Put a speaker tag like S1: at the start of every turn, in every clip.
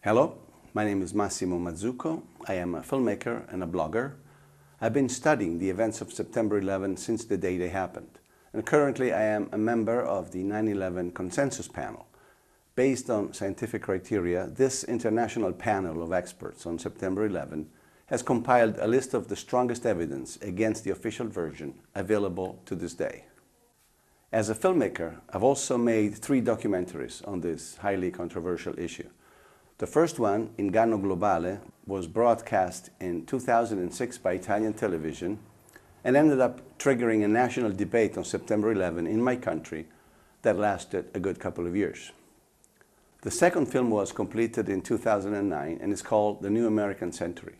S1: Hello, my name is Massimo Mazzucco. I am a filmmaker and a blogger. I've been studying the events of September 11 since the day they happened. And currently I am a member of the 9/11 consensus panel. Based on scientific criteria, this international panel of experts on September 11 has compiled a list of the strongest evidence against the official version available to this day. As a filmmaker, I've also made 3 documentaries on this highly controversial issue. The first one, Inganno Globale, was broadcast in 2006 by Italian television and ended up triggering a national debate on September 11 in my country that lasted a good couple of years. The second film was completed in 2009 and is called The New American Century.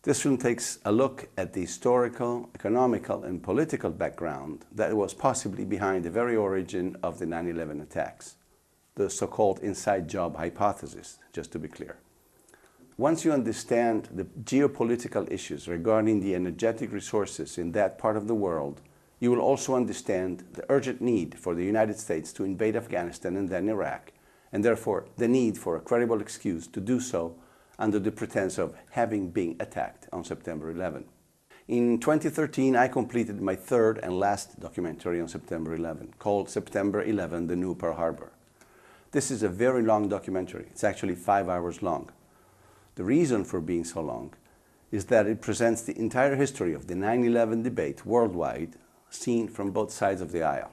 S1: This film takes a look at the historical, economical, and political background that was possibly behind the very origin of the 9/11 attacks. The so-called inside job hypothesis, just to be clear. Once you understand the geopolitical issues regarding the energetic resources in that part of the world, you will also understand the urgent need for the United States to invade Afghanistan and then Iraq, and therefore the need for a credible excuse to do so under the pretense of having been attacked on September 11. In 2013, I completed my third and last documentary on September 11, called September 11, The New Pearl Harbor. This is a very long documentary. It's actually 5 hours long. The reason for being so long is that it presents the entire history of the 9/11 debate worldwide, seen from both sides of the aisle.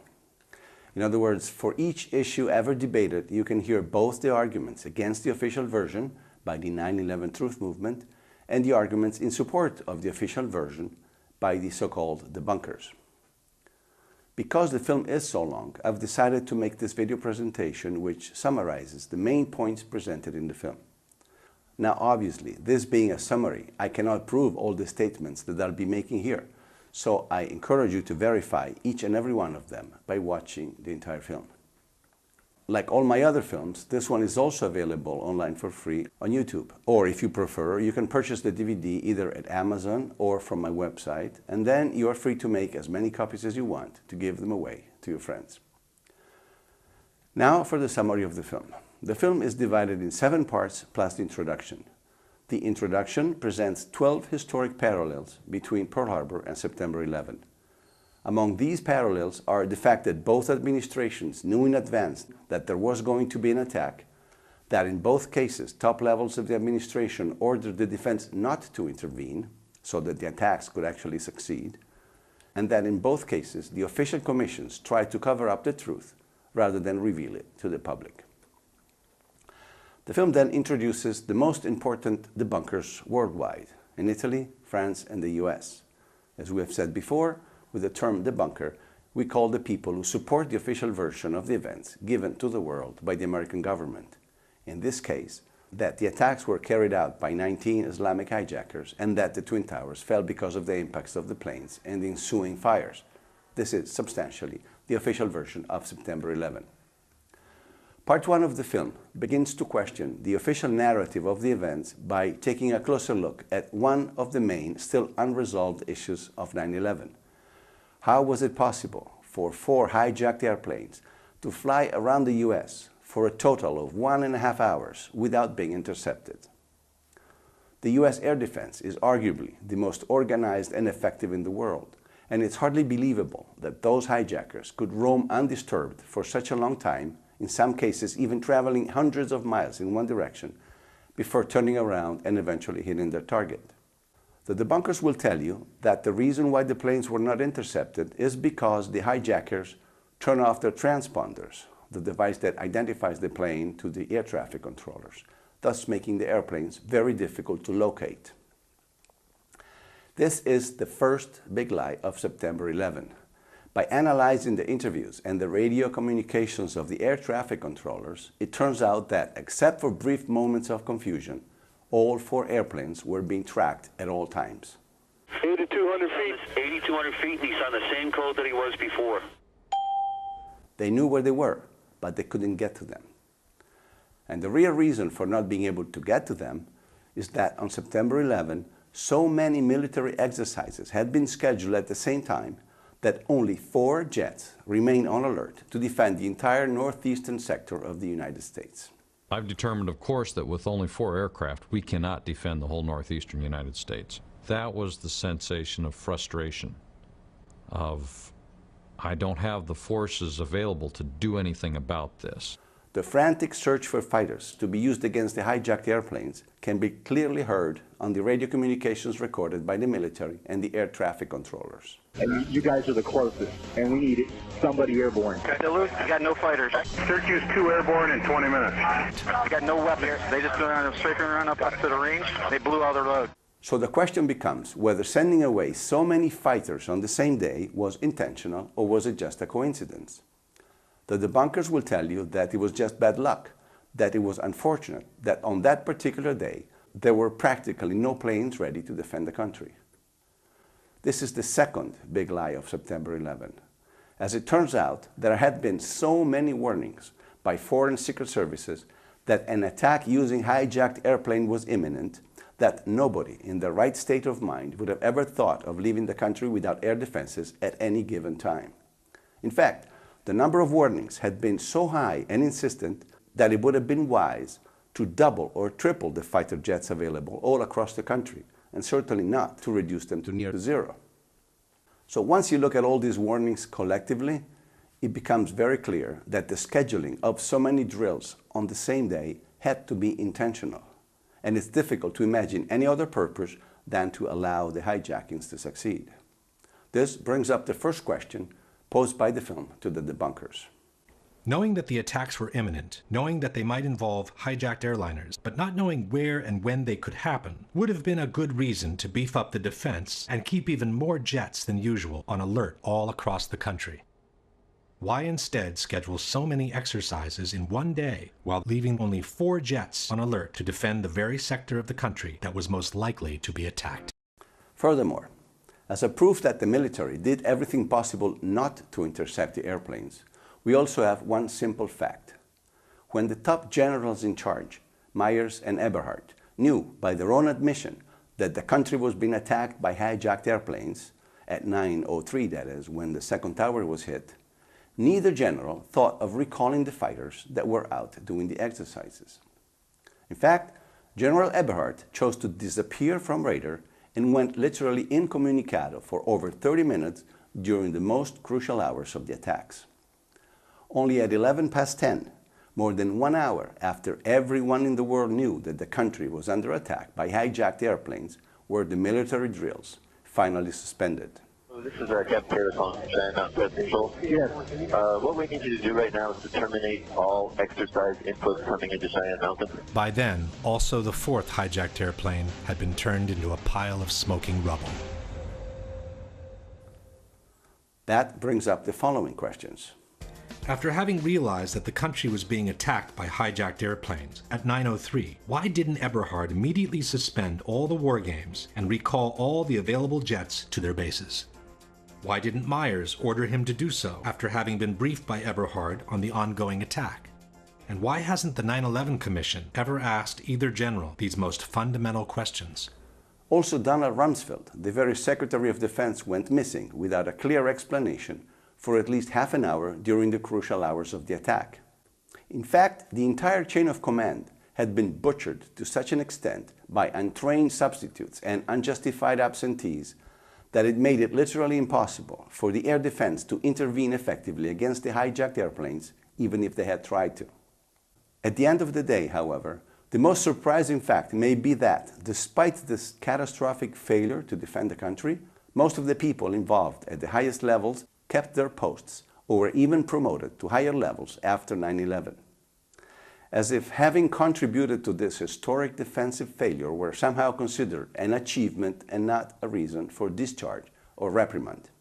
S1: In other words, for each issue ever debated, you can hear both the arguments against the official version by the 9/11 Truth Movement and the arguments in support of the official version by the so-called debunkers. Because the film is so long, I've decided to make this video presentation which summarizes the main points presented in the film. Now obviously, this being a summary, I cannot prove all the statements that I'll be making here, so I encourage you to verify each and every one of them by watching the entire film. Like all my other films, this one is also available online for free on YouTube. Or if you prefer, you can purchase the DVD either at Amazon or from my website, and then you are free to make as many copies as you want to give them away to your friends. Now for the summary of the film. The film is divided in 7 parts plus the introduction. The introduction presents 12 historic parallels between Pearl Harbor and September 11. Among these parallels are the fact that both administrations knew in advance that there was going to be an attack, that in both cases top levels of the administration ordered the defense not to intervene so that the attacks could actually succeed, and that in both cases the official commissions tried to cover up the truth rather than reveal it to the public. The film then introduces the most important debunkers worldwide, in Italy, France, and the US. As we have said before, with the term debunker, we call the people who support the official version of the events given to the world by the American government. In this case, that the attacks were carried out by 19 Islamic hijackers and that the Twin Towers fell because of the impacts of the planes and the ensuing fires. This is substantially the official version of September 11. Part 1 of the film begins to question the official narrative of the events by taking a closer look at one of the main, still unresolved issues of 9/11. How was it possible for 4 hijacked airplanes to fly around the US for a total of 1.5 hours without being intercepted? The US air defense is arguably the most organized and effective in the world, and it's hardly believable that those hijackers could roam undisturbed for such a long time, in some cases even traveling hundreds of miles in one direction, before turning around and eventually hitting their target. The debunkers will tell you that the reason why the planes were not intercepted is because the hijackers turn off their transponders, the device that identifies the plane to the air traffic controllers, thus making the airplanes very difficult to locate. This is the first big lie of September 11. By analyzing the interviews and the radio communications of the air traffic controllers, it turns out that, except for brief moments of confusion, all 4 airplanes were being tracked at all times.
S2: 8,200 feet. 8,200 feet, and he's on the same code that he was before.
S1: They knew where they were, but they couldn't get to them. And the real reason for not being able to get to them is that on September 11, so many military exercises had been scheduled at the same time that only 4 jets remained on alert to defend the entire northeastern sector of the United States.
S3: I've determined, of course, that with only 4 aircraft, we cannot defend the whole northeastern United States. That was the sensation of frustration, of I don't have the forces available to do anything about this.
S1: The frantic search for fighters to be used against the hijacked airplanes can be clearly heard on the radio communications recorded by the military and the air traffic controllers.
S4: And you guys are the closest, and we need somebody airborne.
S2: Duluth, you got no fighters.
S4: Syracuse 2 airborne in 20 minutes.
S2: You got no weapons. They just went on a strafing run up to the range. They blew all their load.
S1: So the question becomes whether sending away so many fighters on the same day was intentional or was it just a coincidence? The debunkers will tell you that it was just bad luck, that it was unfortunate that on that particular day there were practically no planes ready to defend the country. This is the second big lie of September 11. As it turns out, there had been so many warnings by foreign secret services that an attack using hijacked airplane was imminent that nobody in the right state of mind would have ever thought of leaving the country without air defenses at any given time. In fact, the number of warnings had been so high and insistent that it would have been wise to double or triple the fighter jets available all across the country, and certainly not to reduce them to near zero. So once you look at all these warnings collectively, it becomes very clear that the scheduling of so many drills on the same day had to be intentional. And it's difficult to imagine any other purpose than to allow the hijackings to succeed. This brings up the first question posed by the film to the debunkers.
S5: Knowing that the attacks were imminent, knowing that they might involve hijacked airliners, but not knowing where and when they could happen, would have been a good reason to beef up the defense and keep even more jets than usual on alert all across the country. Why instead schedule so many exercises in one day while leaving only 4 jets on alert to defend the very sector of the country that was most likely to be attacked?
S1: Furthermore, as a proof that the military did everything possible not to intercept the airplanes, we also have one simple fact. When the top generals in charge, Myers and Eberhard, knew by their own admission that the country was being attacked by hijacked airplanes, at 9:03 that is, when the second tower was hit, neither general thought of recalling the fighters that were out doing the exercises. In fact, General Eberhard chose to disappear from radar and went literally incommunicado for over 30 minutes during the most crucial hours of the attacks. Only at 10, more than 1 hour after everyone in the world knew that the country was under attack by hijacked airplanes, were the military drills finally suspended.
S6: This is Captain Taylor calling from Cheyenne Mountain Presidential.
S4: Yes.
S6: What we need you to do right now is to terminate all exercise inputs coming into Cheyenne Mountain.
S5: By then, also the 4th hijacked airplane had been turned into a pile of smoking rubble.
S1: That brings up the following questions.
S5: After having realized that the country was being attacked by hijacked airplanes at 9:03, why didn't Eberhard immediately suspend all the war games and recall all the available jets to their bases? Why didn't Myers order him to do so after having been briefed by Eberhard on the ongoing attack? And why hasn't the 9/11 Commission ever asked either general these most fundamental questions?
S1: Also, Donald Rumsfeld, the very Secretary of Defense, went missing without a clear explanation for at least half an hour during the crucial hours of the attack. In fact, the entire chain of command had been butchered to such an extent by untrained substitutes and unjustified absentees that it made it literally impossible for the air defense to intervene effectively against the hijacked airplanes, even if they had tried to. At the end of the day, however, the most surprising fact may be that, despite this catastrophic failure to defend the country, most of the people involved at the highest levels kept their posts or were even promoted to higher levels after 9/11. As if having contributed to this historic defensive failure were somehow considered an achievement and not a reason for discharge or reprimand.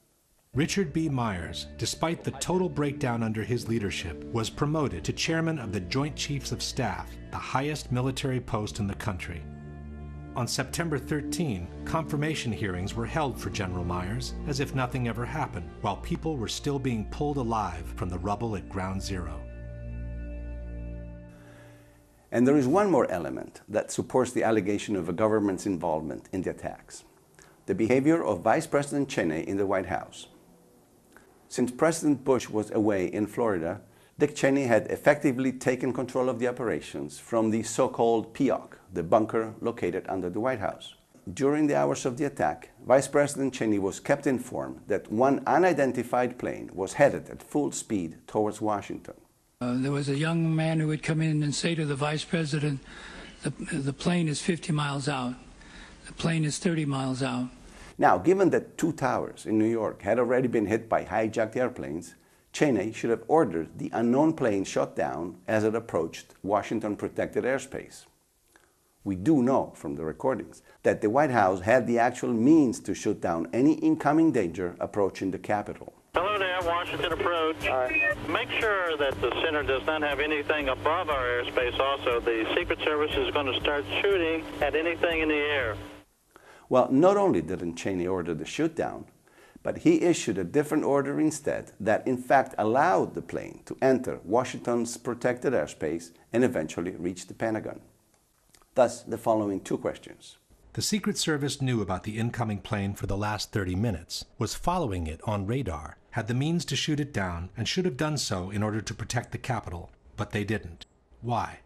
S5: Richard B. Myers, despite the total breakdown under his leadership, was promoted to chairman of the Joint Chiefs of Staff, the highest military post in the country. On September 13, confirmation hearings were held for General Myers as if nothing ever happened, while people were still being pulled alive from the rubble at Ground Zero.
S1: And there is one more element that supports the allegation of a government's involvement in the attacks: the behavior of Vice President Cheney in the White House. Since President Bush was away in Florida, Dick Cheney had effectively taken control of the operations from the so-called POC, the bunker located under the White House. During the hours of the attack, Vice President Cheney was kept informed that one unidentified plane was headed at full speed towards Washington.
S7: There was a young man who would come in and say to the Vice President, the plane is 50 miles out. The plane is 30 miles out.
S1: Now, given that 2 towers in New York had already been hit by hijacked airplanes, Cheney should have ordered the unknown plane shot down as it approached Washington protected airspace. We do know from the recordings that the White House had the actual means to shoot down any incoming danger approaching the Capitol.
S2: Hello there, Washington approach. Make sure that the center does not have anything above our airspace also. The Secret Service is going to start shooting at anything in the air.
S1: Well, not only didn't Cheney order the shoot down, but he issued a different order instead that in fact allowed the plane to enter Washington's protected airspace and eventually reach the Pentagon. Thus, the following 2 questions.
S5: The Secret Service knew about the incoming plane for the last 30 minutes, was following it on radar, had the means to shoot it down, and should have done so in order to protect the Capitol, but they didn't. Why?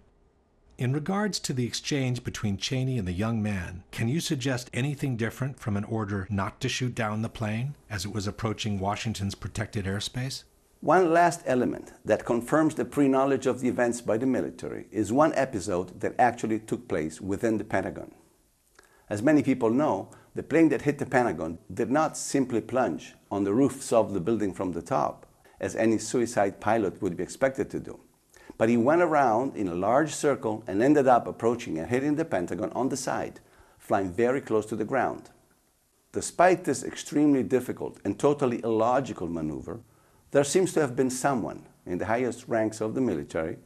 S5: In regards to the exchange between Cheney and the young man, can you suggest anything different from an order not to shoot down the plane as it was approaching Washington's protected airspace?
S1: One last element that confirms the pre-knowledge of the events by the military is one episode that actually took place within the Pentagon. As many people know, the plane that hit the Pentagon did not simply plunge on the roofs of the building from the top, as any suicide pilot would be expected to do. But he went around in a large circle and ended up approaching and hitting the Pentagon on the side, flying very close to the ground. Despite this extremely difficult and totally illogical maneuver, there seems to have been someone in the highest ranks of the military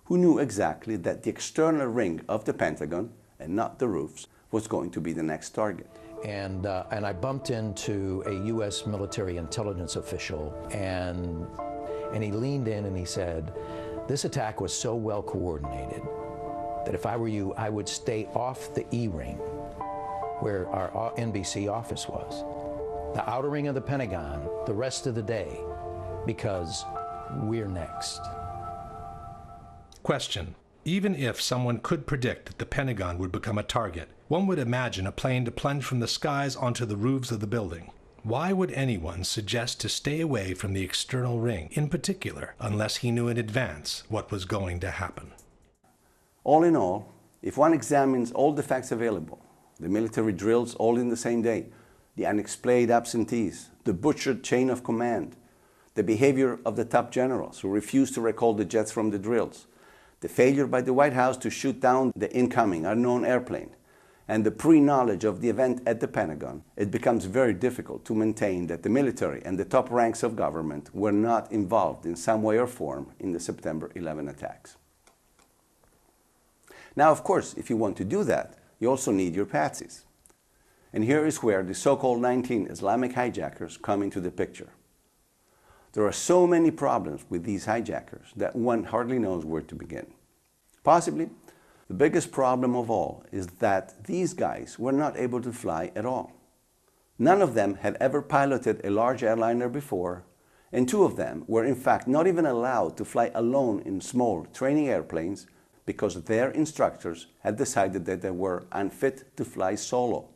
S1: who knew exactly that the external ring of the Pentagon, and not the roofs, was going to be the next target.
S8: And I bumped into a U.S. military intelligence official, and he leaned in and he said, "This attack was so well coordinated that if I were you, I would stay off the E-ring where our NBC office was, the outer ring of the Pentagon, the rest of the day, because we're next."
S5: Question. Even if someone could predict that the Pentagon would become a target, one would imagine a plane to plunge from the skies onto the roofs of the building. Why would anyone suggest to stay away from the external ring, in particular, unless he knew in advance what was going to happen?
S1: All in all, if one examines all the facts available, the military drills all in the same day, the unexplained absentees, the butchered chain of command, the behavior of the top generals who refused to recall the jets from the drills, the failure by the White House to shoot down the incoming unknown airplane, and the pre-knowledge of the event at the Pentagon, it becomes very difficult to maintain that the military and the top ranks of government were not involved in some way or form in the September 11 attacks. Now, of course, if you want to do that, you also need your patsies. And here is where the so-called 19 Islamic hijackers come into the picture. There are so many problems with these hijackers that one hardly knows where to begin. Possibly, the biggest problem of all is that these guys were not able to fly at all. None of them had ever piloted a large airliner before, and 2 of them were in fact not even allowed to fly alone in small training airplanes because their instructors had decided that they were unfit to fly solo.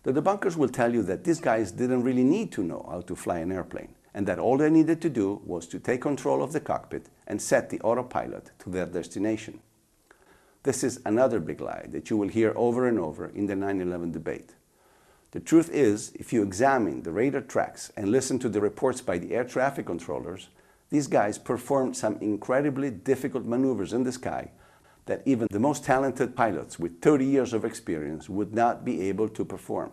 S1: The debunkers will tell you that these guys didn't really need to know how to fly an airplane, and that all they needed to do was to take control of the cockpit and set the autopilot to their destination. This is another big lie that you will hear over and over in the 9/11 debate. The truth is, if you examine the radar tracks and listen to the reports by the air traffic controllers, these guys performed some incredibly difficult maneuvers in the sky that even the most talented pilots with 30 years of experience would not be able to perform.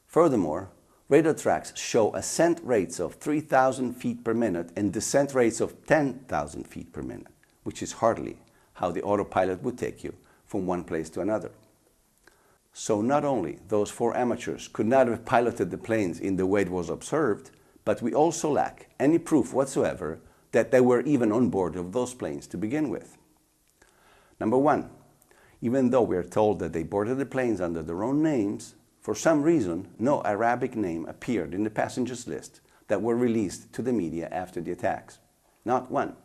S1: Furthermore, radar tracks show ascent rates of 3,000 feet per minute and descent rates of 10,000 feet per minute, which is hardly how the autopilot would take you from one place to another. So not only those 4 amateurs could not have piloted the planes in the way it was observed, but we also lack any proof whatsoever that they were even on board of those planes to begin with. Number 1, even though we are told that they boarded the planes under their own names, for some reason no Arabic name appeared in the passengers list that were released to the media after the attacks. Not one.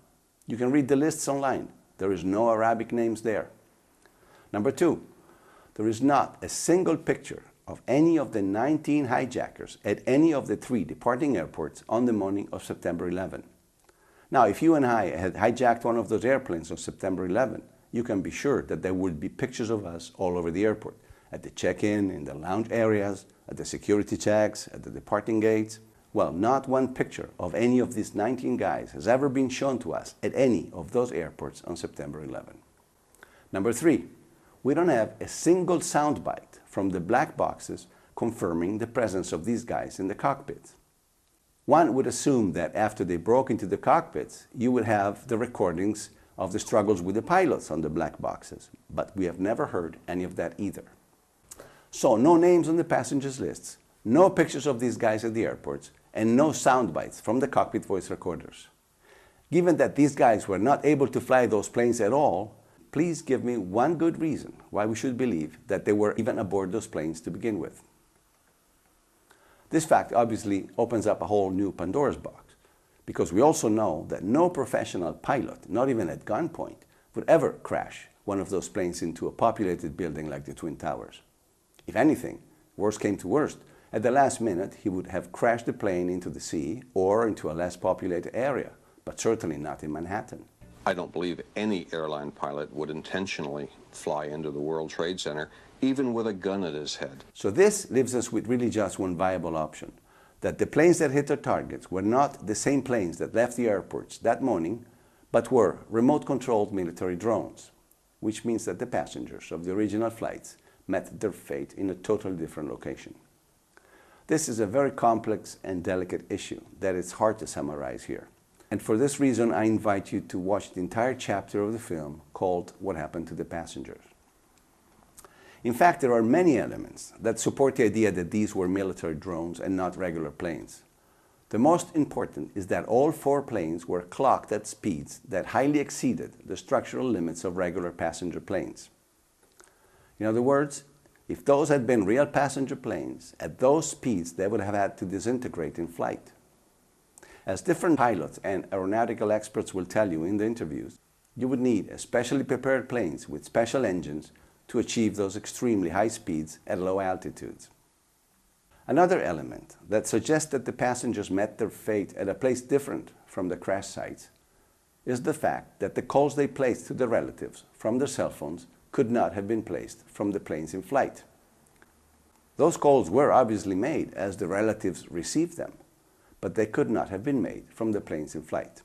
S1: You can read the lists online. There is no Arabic names there. Number two, there is not a single picture of any of the 19 hijackers at any of the 3 departing airports on the morning of September 11. Now, if you and I had hijacked one of those airplanes on September 11, you can be sure that there would be pictures of us all over the airport, at the check-in, in the lounge areas, at the security checks, at the departing gates. Well, not one picture of any of these 19 guys has ever been shown to us at any of those airports on September 11. Number 3, we don't have a single soundbite from the black boxes confirming the presence of these guys in the cockpits. One would assume that after they broke into the cockpits, you would have the recordings of the struggles with the pilots on the black boxes, but we have never heard any of that either. So no names on the passengers' lists, no pictures of these guys at the airports, and no sound bites from the cockpit voice recorders. Given that these guys were not able to fly those planes at all, please give me one good reason why we should believe that they were even aboard those planes to begin with. This fact obviously opens up a whole new Pandora's box, because we also know that no professional pilot, not even at gunpoint, would ever crash one of those planes into a populated building like the Twin Towers. If anything, worst came to worst, at the last minute he would have crashed the plane into the sea or into a less populated area, but certainly not in Manhattan.
S9: I don't believe any airline pilot would intentionally fly into the World Trade Center, even with a gun at his head. So
S1: this leaves us with really just one viable option, that the planes that hit their targets were not the same planes that left the airports that morning, but were remote-controlled military drones, which means that the passengers of the original flights met their fate in a totally different location. This is a very complex and delicate issue that is hard to summarize here. And for this reason, I invite you to watch the entire chapter of the film called What Happened to the Passengers. In fact, there are many elements that support the idea that these were military drones and not regular planes. The most important is that all 4 planes were clocked at speeds that highly exceeded the structural limits of regular passenger planes. In other words, if those had been real passenger planes, at those speeds they would have had to disintegrate in flight. As different pilots and aeronautical experts will tell you in the interviews, you would need especially prepared planes with special engines to achieve those extremely high speeds at low altitudes. Another element that suggests that the passengers met their fate at a place different from the crash sites is the fact that the calls they placed to their relatives from their cell phones could not have been placed from the planes in flight. Those calls were obviously made as the relatives received them, but they could not have been made from the planes in flight.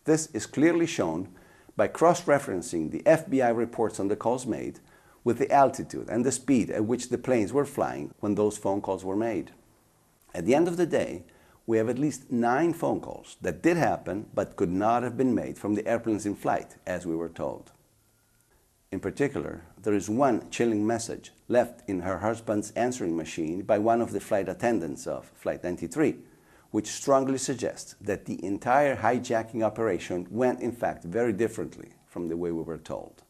S1: This is clearly shown by cross-referencing the FBI reports on the calls made with the altitude and the speed at which the planes were flying when those phone calls were made. At the end of the day, we have at least 9 phone calls that did happen but could not have been made from the airplanes in flight, as we were told. In particular, there is one chilling message left in her husband's answering machine by one of the flight attendants of Flight 93, which strongly suggests that the entire hijacking operation went, in fact, very differently from the way we were told.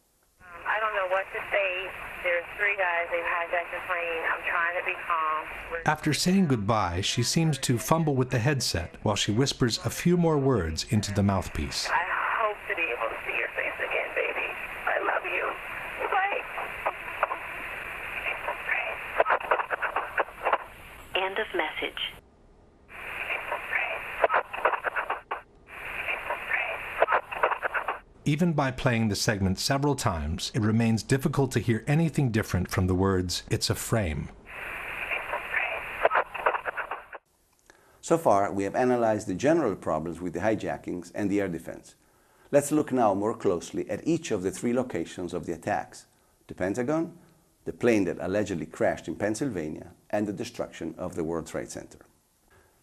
S10: I don't know what to say. There's 3 guys, they've hijacked the plane. I'm trying to be calm.
S5: After saying goodbye, she seems to fumble with the headset while she whispers a few more words into the mouthpiece.
S10: I hope to be able to see your face again, baby. I love you. Bye. End of message.
S5: Even by playing the segment several times, it remains difficult to hear anything different from the words, "It's a frame."
S1: So far, we have analyzed the general problems with the hijackings and the air defense. Let's look now more closely at each of the 3 locations of the attacks: the Pentagon, the plane that allegedly crashed in Pennsylvania, and the destruction of the World Trade Center.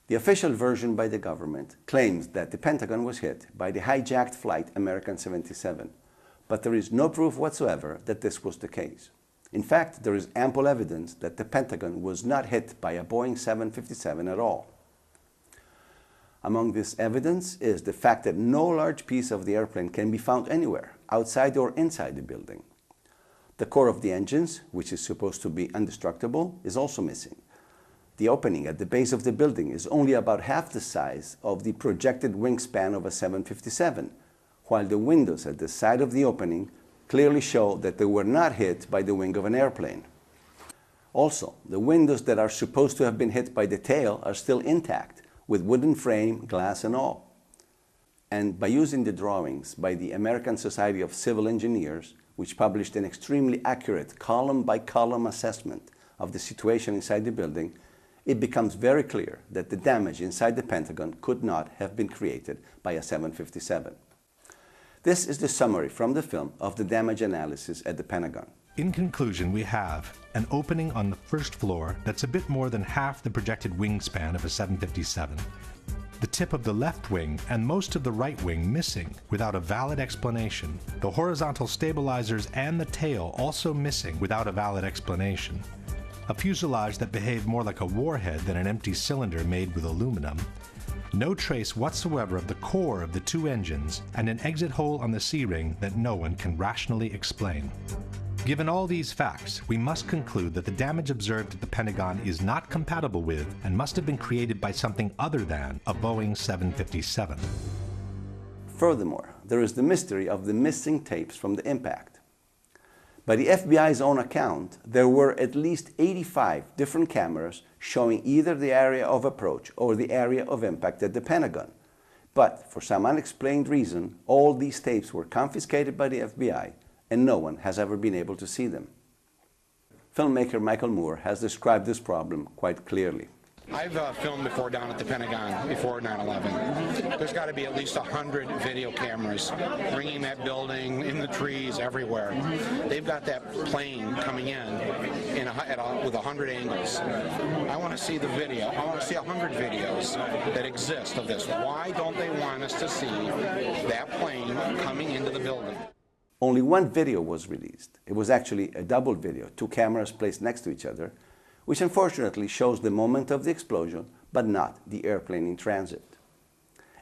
S1: The official version by the government claims that the Pentagon was hit by the hijacked flight American 77, but there is no proof whatsoever that this was the case. In fact, there is ample evidence that the Pentagon was not hit by a Boeing 757 at all. Among this evidence is the fact that no large piece of the airplane can be found anywhere, outside or inside the building. The core of the engines, which is supposed to be indestructible, is also missing. The opening at the base of the building is only about half the size of the projected wingspan of a 757, while the windows at the side of the opening clearly show that they were not hit by the wing of an airplane. Also, the windows that are supposed to have been hit by the tail are still intact, with wooden frame, glass and all. And by using the drawings by the American Society of Civil Engineers, which published an extremely accurate column-by-column assessment of the situation inside the building, it becomes very clear that the damage inside the Pentagon could not have been created by a 757. This is the summary from the film of the damage analysis at the Pentagon.
S5: In conclusion, we have an opening on the first floor that's a bit more than half the projected wingspan of a 757, the tip of the left wing and most of the right wing missing without a valid explanation, the horizontal stabilizers and the tail also missing without a valid explanation, a fuselage that behaved more like a warhead than an empty cylinder made with aluminum, no trace whatsoever of the core of the two engines, and an exit hole on the C-ring that no one can rationally explain. Given all these facts, we must conclude that the damage observed at the Pentagon is not compatible with and must have been created by something other than a Boeing 757.
S1: Furthermore, there is the mystery of the missing tapes from the impact. By the FBI's own account, there were at least 85 different cameras showing either the area of approach or the area of impact at the Pentagon. But for some unexplained reason, all these tapes were confiscated by the FBI, and no one has ever been able to see them. Filmmaker Michael Moore has described this problem quite clearly.
S11: I've filmed before down at the Pentagon, before 9/11. There's got to be at least 100 video cameras ringing that building, in the trees, everywhere. They've got that plane coming in with 100 angles. I want to see the video. I want to see 100 videos that exist of this. Why don't they want us to see that plane coming into the building?
S1: Only one video was released. It was actually a double video, two cameras placed next to each other, which unfortunately shows the moment of the explosion, but not the airplane in transit.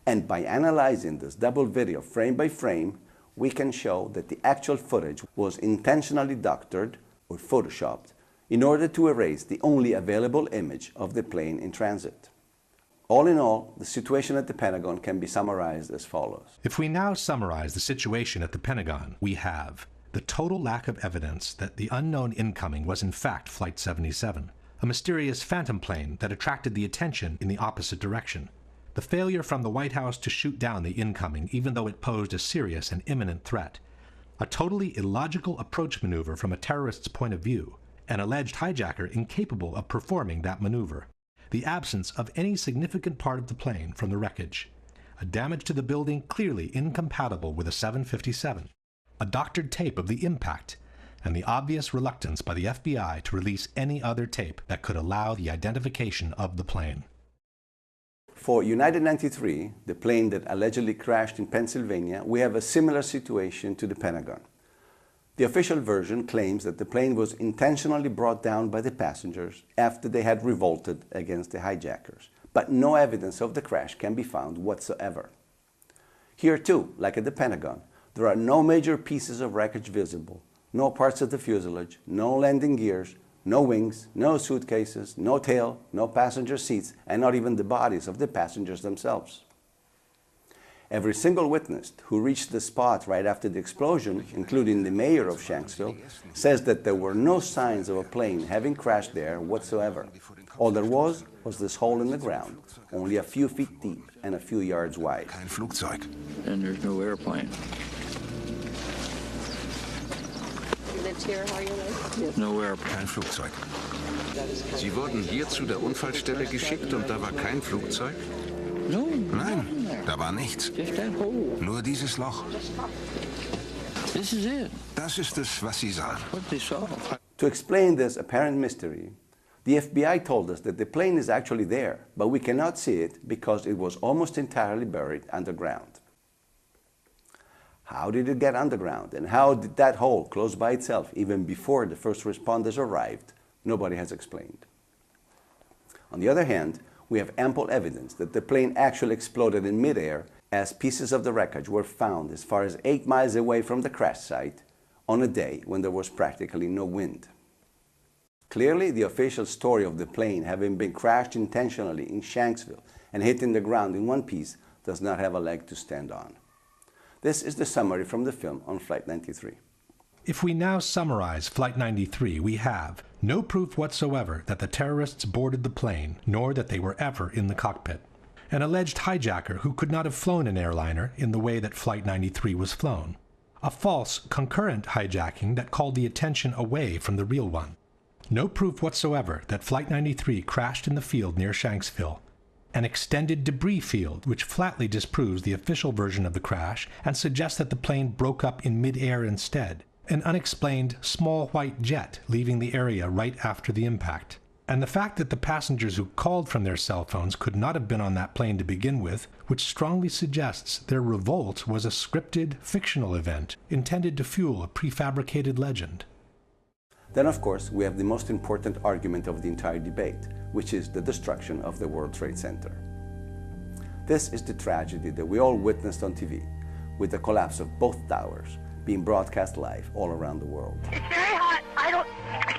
S1: And by analyzing this double video frame by frame, we can show that the actual footage was intentionally doctored or photoshopped in order to erase the only available image of the plane in transit. All in all, the situation at the Pentagon can be summarized as follows.
S5: If we now summarize the situation at the Pentagon, we have the total lack of evidence that the unknown incoming was in fact Flight 77, a mysterious phantom plane that attracted the attention in the opposite direction, the failure from the White House to shoot down the incoming even though it posed a serious and imminent threat, a totally illogical approach maneuver from a terrorist's point of view, an alleged hijacker incapable of performing that maneuver, the absence of any significant part of the plane from the wreckage, a damage to the building clearly incompatible with a 757, a doctored tape of the impact, and the obvious reluctance by the FBI to release any other tape that could allow the identification of the plane.
S1: For United 93, the plane that allegedly crashed in Pennsylvania, we have a similar situation to the Pentagon. The official version claims that the plane was intentionally brought down by the passengers after they had revolted against the hijackers, but no evidence of the crash can be found whatsoever. Here too, like at the Pentagon, there are no major pieces of wreckage visible, no parts of the fuselage, no landing gears, no wings, no suitcases, no tail, no passenger seats, and not even the bodies of the passengers themselves. Every single witness who reached the spot right after the explosion, including the mayor of Shanksville, says that there were no signs of a plane having crashed there whatsoever. All there was this hole in the ground, only a few feet deep and a few yards wide.
S12: Kein Flugzeug.
S13: And there's no airplane.
S12: You lived here all your life?
S13: Yes. No airplane.
S12: Kein Flugzeug. Sie wurden hier zu der Unfallstelle geschickt und da war kein Flugzeug?
S13: No.
S12: Nein, da war nichts. Nur dieses Loch.
S13: This is it.
S12: Das ist es, was Sie sahen.
S13: What they saw.
S1: To explain this apparent mystery, the FBI told us that the plane is actually there, but we cannot see it because it was almost entirely buried underground. How did it get underground, and how did that hole close by itself even before the first responders arrived? Nobody has explained. On the other hand, we have ample evidence that the plane actually exploded in midair, as pieces of the wreckage were found as far as 8 miles away from the crash site on a day when there was practically no wind. Clearly, the official story of the plane having been crashed intentionally in Shanksville and hitting the ground in one piece does not have a leg to stand on. This is the summary from the film on Flight 93.
S5: If we now summarize Flight 93, we have no proof whatsoever that the terrorists boarded the plane, nor that they were ever in the cockpit. An alleged hijacker who could not have flown an airliner in the way that Flight 93 was flown. A false, concurrent hijacking that called the attention away from the real one. No proof whatsoever that Flight 93 crashed in the field near Shanksville. An extended debris field which flatly disproves the official version of the crash and suggests that the plane broke up in mid-air instead. An unexplained small white jet leaving the area right after the impact. And the fact that the passengers who called from their cell phones could not have been on that plane to begin with, which strongly suggests their revolt was a scripted, fictional event intended to fuel a prefabricated legend.
S1: Then, of course, we have the most important argument of the entire debate, which is the destruction of the World Trade Center. This is the tragedy that we all witnessed on TV, with the collapse of both towers being broadcast live all around the world.
S10: It's very hot. I don't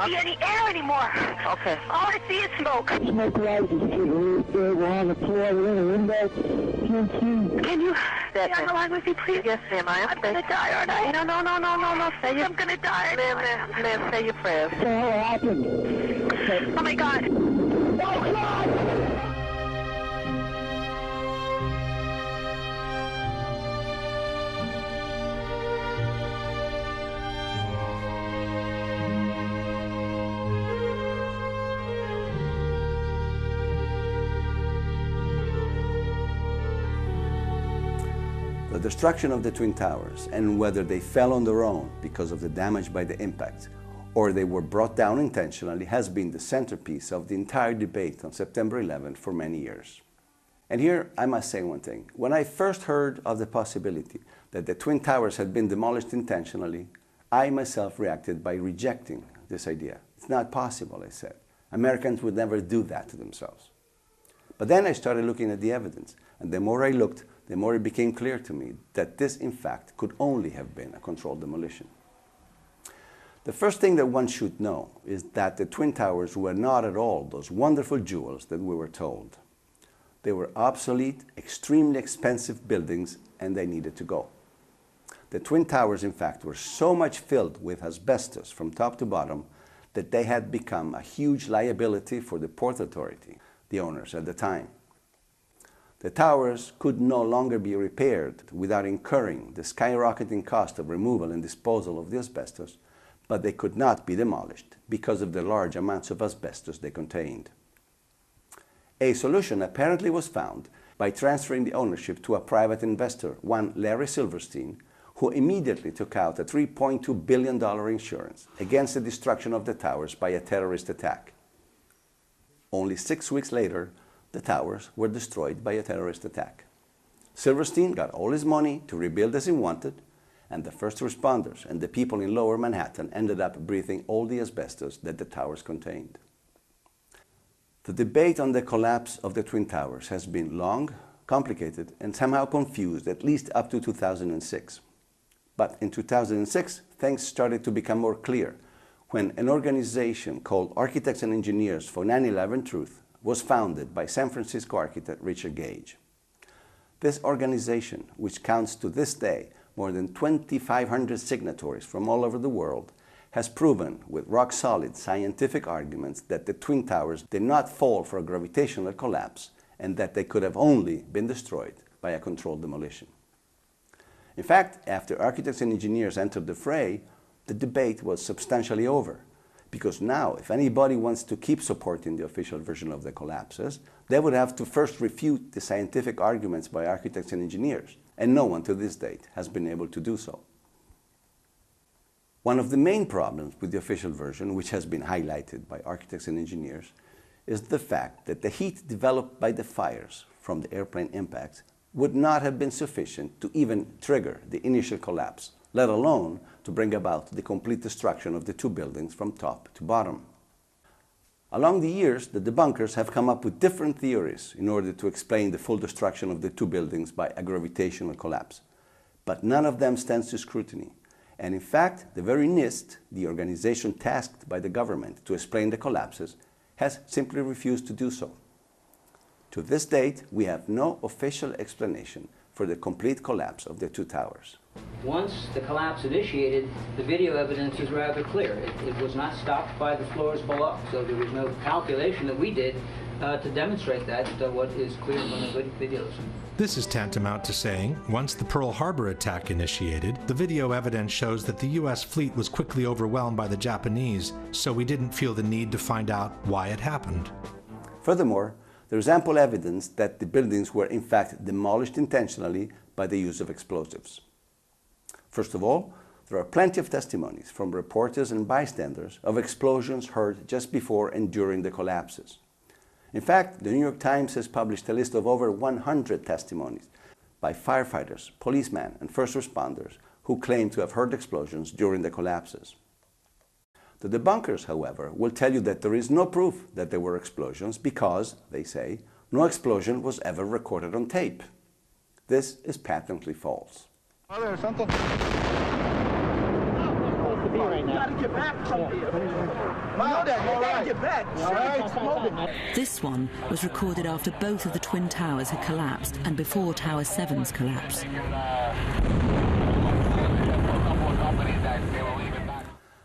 S10: see any air anymore. Okay. All I see is smoke.
S4: Smoke rises to the roof. We're on the floor. We're in the window. Can't see.
S10: Can you stay on the line with me, please? Yes, ma'am. I'm going to die, aren't I? No. I'm going to die. Ma'am, say your prayers.
S4: What the hell happened?
S10: Oh, my God.
S4: Oh, God!
S1: The destruction of the Twin Towers, and whether they fell on their own because of the damage by the impact, or they were brought down intentionally, has been the centerpiece of the entire debate on September 11 for many years. And here I must say one thing. When I first heard of the possibility that the Twin Towers had been demolished intentionally, I myself reacted by rejecting this idea. It's not possible, I said. Americans would never do that to themselves. But then I started looking at the evidence, and the more I looked, the more it became clear to me that this, in fact, could only have been a controlled demolition. The first thing that one should know is that the Twin Towers were not at all those wonderful jewels that we were told. They were obsolete, extremely expensive buildings, and they needed to go. The Twin Towers, in fact, were so much filled with asbestos from top to bottom that they had become a huge liability for the Port Authority, the owners at the time. The towers could no longer be repaired without incurring the skyrocketing cost of removal and disposal of the asbestos, but they could not be demolished because of the large amounts of asbestos they contained. A solution apparently was found by transferring the ownership to a private investor, one Larry Silverstein, who immediately took out a $3.2 billion insurance against the destruction of the towers by a terrorist attack. Only 6 weeks later, the towers were destroyed by a terrorist attack. Silverstein got all his money to rebuild as he wanted, and the first responders and the people in Lower Manhattan ended up breathing all the asbestos that the towers contained. The debate on the collapse of the Twin Towers has been long, complicated, and somehow confused at least up to 2006. But in 2006, things started to become more clear when an organization called Architects and Engineers for 9/11 Truth was founded by San Francisco architect Richard Gage. This organization, which counts to this day more than 2,500 signatories from all over the world, has proven with rock-solid scientific arguments that the Twin Towers did not fall for a gravitational collapse and that they could have only been destroyed by a controlled demolition. In fact, after architects and engineers entered the fray, the debate was substantially over. Because now, if anybody wants to keep supporting the official version of the collapses, they would have to first refute the scientific arguments by architects and engineers, and no one to this date has been able to do so. One of the main problems with the official version, which has been highlighted by architects and engineers, is the fact that the heat developed by the fires from the airplane impacts would not have been sufficient to even trigger the initial collapse, let alone to bring about the complete destruction of the two buildings from top to bottom. Along the years, the debunkers have come up with different theories in order to explain the full destruction of the two buildings by a gravitational collapse. But none of them stands to scrutiny, And in fact, the very NIST, the organization tasked by the government to explain the collapses, has simply refused to do so. To this date, we have no official explanation for the complete collapse of the two towers.
S14: Once the collapse initiated, the video evidence is rather clear. It was not stopped by the floors below, so there was no calculation that we did to demonstrate that, what is clear from the videos.
S5: This is tantamount to saying, once the Pearl Harbor attack initiated, the video evidence shows that the U.S. fleet was quickly overwhelmed by the Japanese, so we didn't feel the need to find out why it happened.
S1: Furthermore, there is ample evidence that the buildings were in fact demolished intentionally by the use of explosives. First of all, there are plenty of testimonies from reporters and bystanders of explosions heard just before and during the collapses. In fact, the New York Times has published a list of over 100 testimonies by firefighters, policemen, and first responders who claim to have heard explosions during the collapses. The debunkers, however, will tell you that there is no proof that there were explosions because, they say, no explosion was ever recorded on tape. This is patently false.
S4: Oh, there's something.
S15: You gotta get back from here. Get back. All right.
S16: This one was recorded after both of the twin towers had collapsed and before Tower 7's collapse.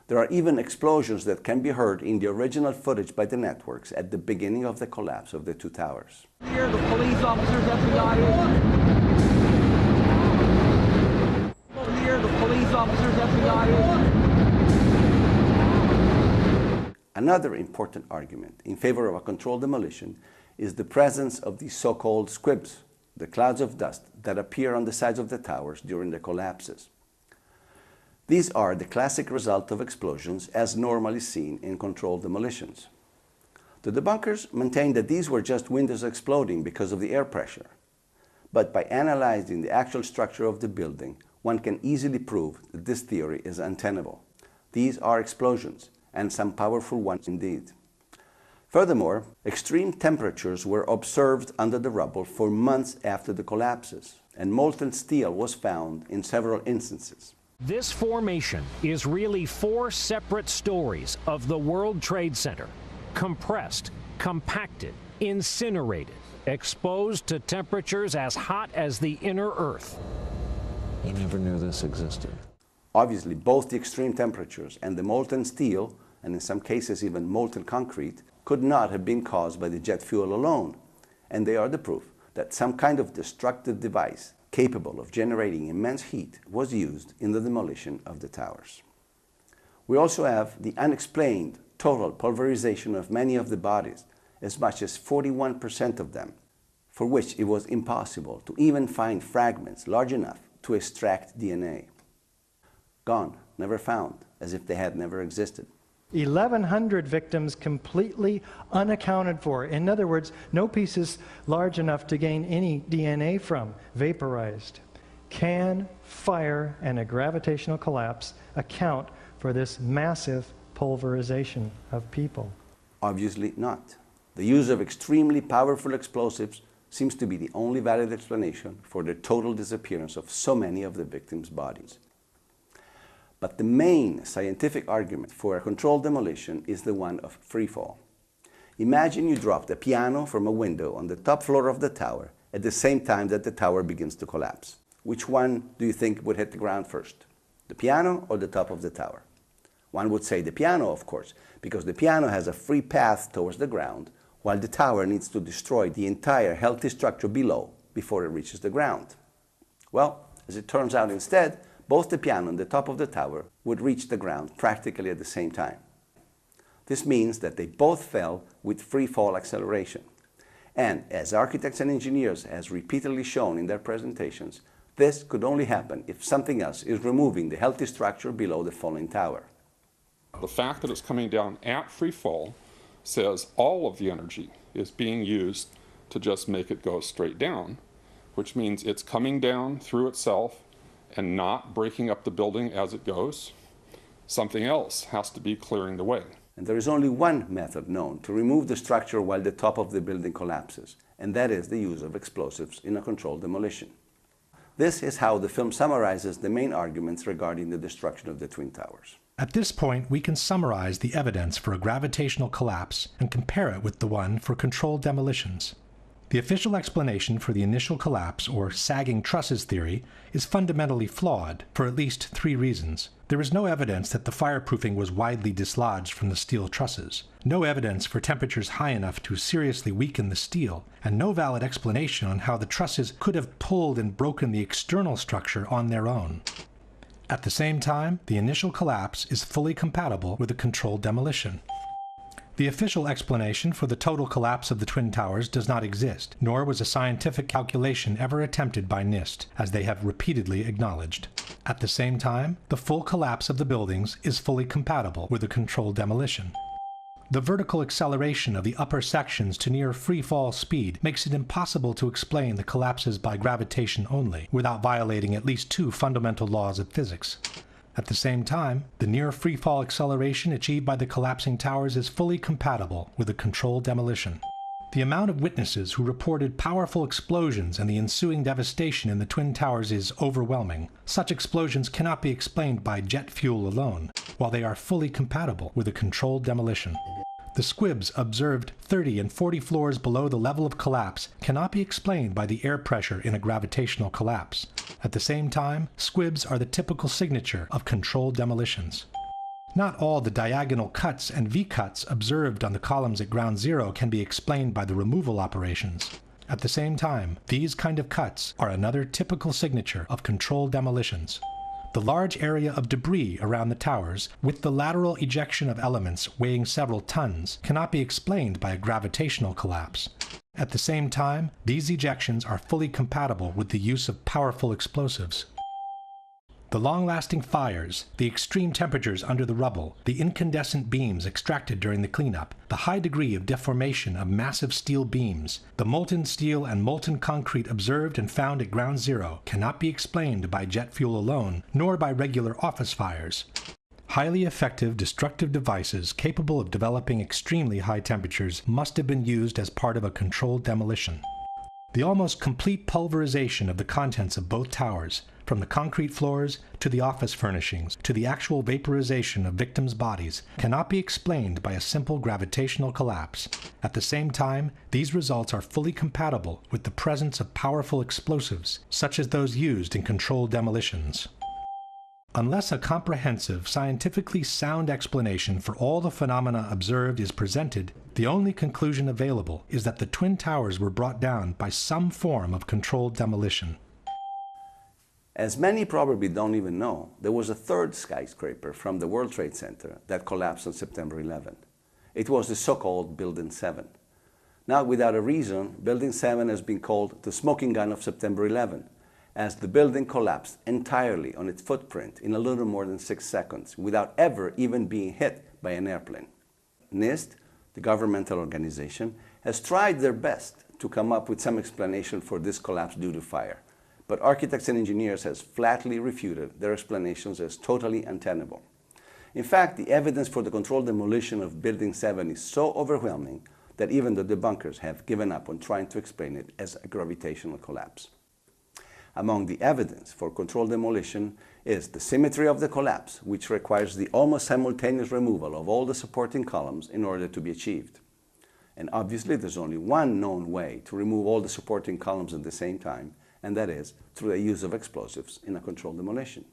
S1: There are even explosions that can be heard in the original footage by the networks at the beginning of the collapse of the two towers.
S15: Here, the police officers, FBI agents. Here, the police officers, FBI agents.
S1: Another important argument in favor of a controlled demolition is the presence of the so-called squibs, the clouds of dust that appear on the sides of the towers during the collapses. These are the classic result of explosions as normally seen in controlled demolitions. The debunkers maintain that these were just windows exploding because of the air pressure. But by analyzing the actual structure of the building, one can easily prove that this theory is untenable. These are explosions, and some powerful ones indeed. Furthermore, extreme temperatures were observed under the rubble for months after the collapses, and molten steel was found in several instances.
S17: This formation is really 4 separate stories of the World Trade Center, compressed, compacted, incinerated, exposed to temperatures as hot as the inner Earth.
S3: You never knew this existed.
S1: Obviously, both the extreme temperatures and the molten steel, and in some cases even molten concrete, could not have been caused by the jet fuel alone, and they are the proof that some kind of destructive device capable of generating immense heat was used in the demolition of the towers. We also have the unexplained total pulverization of many of the bodies, as much as 41% of them, for which it was impossible to even find fragments large enough to extract DNA. Gone, never found, as if they had never existed.
S18: 1,100 victims completely unaccounted for. In other words, no pieces large enough to gain any DNA from, vaporized. Can fire and a gravitational collapse account for this massive pulverization of people?
S1: Obviously not. The use of extremely powerful explosives seems to be the only valid explanation for the total disappearance of so many of the victims' bodies. But the main scientific argument for a controlled demolition is the one of freefall. Imagine you dropped a piano from a window on the top floor of the tower at the same time that the tower begins to collapse. Which one do you think would hit the ground first? The piano or the top of the tower? One would say the piano, of course, because the piano has a free path towards the ground, while the tower needs to destroy the entire healthy structure below before it reaches the ground. Well, as it turns out instead, both the piano and the top of the tower would reach the ground practically at the same time. This means that they both fell with free fall acceleration. And as architects and engineers has repeatedly shown in their presentations, this could only happen if something else is removing the healthy structure below the falling tower.
S19: The fact that it's coming down at free fall says all of the energy is being used to just make it go straight down, which means it's coming down through itself and not breaking up the building as it goes. Something else has to be clearing the way.
S1: And there is only one method known to remove the structure while the top of the building collapses, and that is the use of explosives in a controlled demolition. This is how the film summarizes the main arguments regarding the destruction of the Twin Towers.
S5: At this point, we can summarize the evidence for a gravitational collapse and compare it with the one for controlled demolitions. The official explanation for the initial collapse, or sagging trusses theory, is fundamentally flawed for at least 3 reasons. There is no evidence that the fireproofing was widely dislodged from the steel trusses, no evidence for temperatures high enough to seriously weaken the steel, and no valid explanation on how the trusses could have pulled and broken the external structure on their own. At the same time, the initial collapse is fully compatible with a controlled demolition. The official explanation for the total collapse of the Twin Towers does not exist, nor was a scientific calculation ever attempted by NIST, as they have repeatedly acknowledged. At the same time, the full collapse of the buildings is fully compatible with a controlled demolition. The vertical acceleration of the upper sections to near free-fall speed makes it impossible to explain the collapses by gravitation only, without violating at least 2 fundamental laws of physics. At the same time, the near free-fall acceleration achieved by the collapsing towers is fully compatible with a controlled demolition. The amount of witnesses who reported powerful explosions and the ensuing devastation in the Twin Towers is overwhelming. Such explosions cannot be explained by jet fuel alone, while they are fully compatible with a controlled demolition. The squibs observed 30 and 40 floors below the level of collapse cannot be explained by the air pressure in a gravitational collapse. At the same time, squibs are the typical signature of controlled demolitions. Not all the diagonal cuts and V-cuts observed on the columns at ground zero can be explained by the removal operations. At the same time, these kind of cuts are another typical signature of controlled demolitions. The large area of debris around the towers, with the lateral ejection of elements weighing several tons, cannot be explained by a gravitational collapse. At the same time, these ejections are fully compatible with the use of powerful explosives. The long-lasting fires, the extreme temperatures under the rubble, the incandescent beams extracted during the cleanup, the high degree of deformation of massive steel beams, the molten steel and molten concrete observed and found at ground zero cannot be explained by jet fuel alone, nor by regular office fires. Highly effective destructive devices capable of developing extremely high temperatures must have been used as part of a controlled demolition. The almost complete pulverization of the contents of both towers, from the concrete floors to the office furnishings to the actual vaporization of victims' bodies, cannot be explained by a simple gravitational collapse. At the same time, these results are fully compatible with the presence of powerful explosives, such as those used in controlled demolitions. Unless a comprehensive, scientifically sound explanation for all the phenomena observed is presented, the only conclusion available is that the Twin Towers were brought down by some form of controlled demolition.
S1: As many probably don't even know, there was a 3rd skyscraper from the World Trade Center that collapsed on September 11. It was the so-called Building 7. Not without a reason, Building 7 has been called the smoking gun of September 11, as the building collapsed entirely on its footprint in a little more than 6 seconds, without ever even being hit by an airplane. NIST, the governmental organization, has tried their best to come up with some explanation for this collapse due to fire, but architects and engineers has flatly refuted their explanations as totally untenable. In fact, the evidence for the controlled demolition of Building 7 is so overwhelming that even the debunkers have given up on trying to explain it as a gravitational collapse. Among the evidence for controlled demolition is the symmetry of the collapse, which requires the almost simultaneous removal of all the supporting columns in order to be achieved. And obviously, there's only one known way to remove all the supporting columns at the same time, and that is through the use of explosives in a controlled demolition.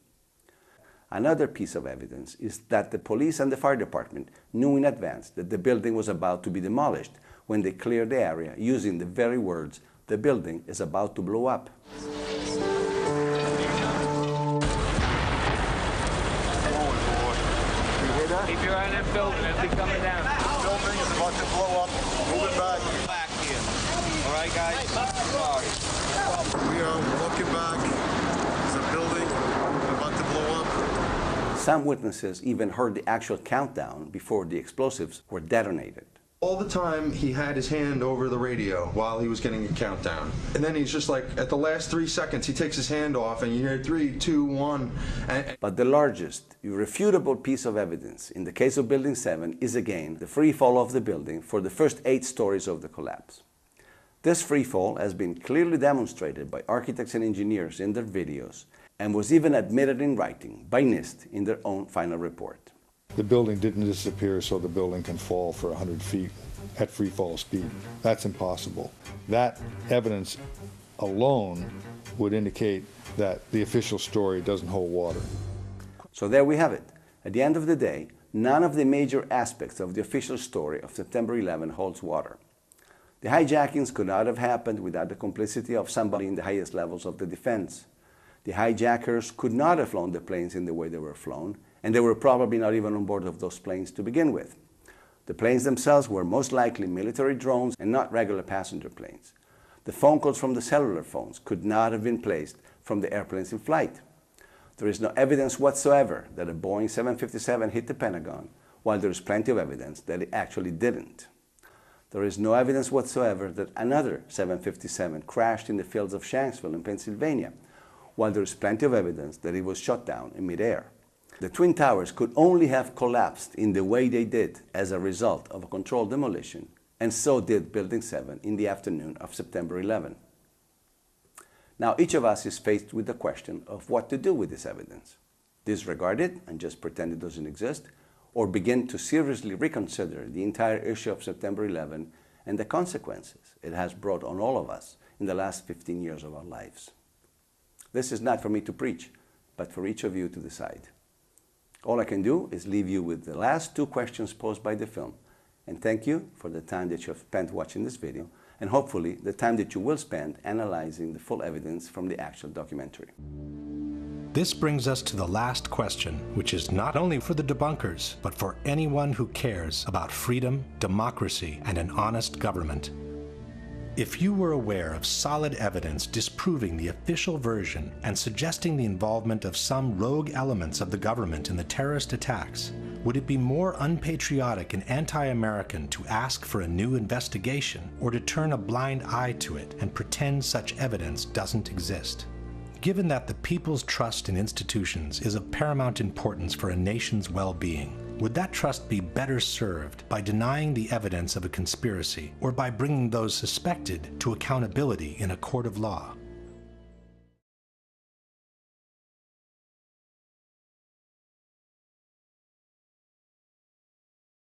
S1: Another piece of evidence is that the police and the fire department knew in advance that the building was about to be demolished when they cleared the area using the very words, "The building is about to blow up."
S15: Keep your eye on that building, it'll be coming down. The building is about to blow up. Move it back here. All right, guys? We are walking back. There's a building about to blow up.
S1: Some witnesses even heard the actual countdown before the explosives were detonated.
S20: All the time he had his hand over the radio while he was getting a countdown. And then he's just like, at the last 3 seconds, he takes his hand off and you hear 3, 2, 1.
S1: But the largest, irrefutable piece of evidence in the case of Building 7 is again the free fall of the building for the first 8 stories of the collapse. This freefall has been clearly demonstrated by architects and engineers in their videos and was even admitted in writing by NIST in their own final report.
S21: The building didn't disappear so the building can fall for 100 feet at free fall speed. That's impossible. That evidence alone would indicate that the official story doesn't hold water.
S1: So there we have it. At the end of the day, none of the major aspects of the official story of September 11 holds water. The hijackings could not have happened without the complicity of somebody in the highest levels of the defense. The hijackers could not have flown the planes in the way they were flown, and they were probably not even on board of those planes to begin with. The planes themselves were most likely military drones and not regular passenger planes. The phone calls from the cellular phones could not have been placed from the airplanes in flight. There is no evidence whatsoever that a Boeing 757 hit the Pentagon, while there is plenty of evidence that it actually didn't. There is no evidence whatsoever that another 757 crashed in the fields of Shanksville in Pennsylvania, while there is plenty of evidence that it was shot down in midair. The Twin Towers could only have collapsed in the way they did as a result of a controlled demolition, and so did Building 7 in the afternoon of September 11. Now each of us is faced with the question of what to do with this evidence. Disregard it and just pretend it doesn't exist, or begin to seriously reconsider the entire issue of September 11 and the consequences it has brought on all of us in the last 15 years of our lives. This is not for me to preach, but for each of you to decide. All I can do is leave you with the last two questions posed by the film, and thank you for the time that you have spent watching this video, and hopefully the time that you will spend analyzing the full evidence from the actual documentary.
S5: This brings us to the last question, which is not only for the debunkers, but for anyone who cares about freedom, democracy, and an honest government. If you were aware of solid evidence disproving the official version and suggesting the involvement of some rogue elements of the government in the terrorist attacks, would it be more unpatriotic and anti-American to ask for a new investigation or to turn a blind eye to it and pretend such evidence doesn't exist? Given that the people's trust in institutions is of paramount importance for a nation's well-being, would that trust be better served by denying the evidence of a conspiracy or by bringing those suspected to accountability in a court of law?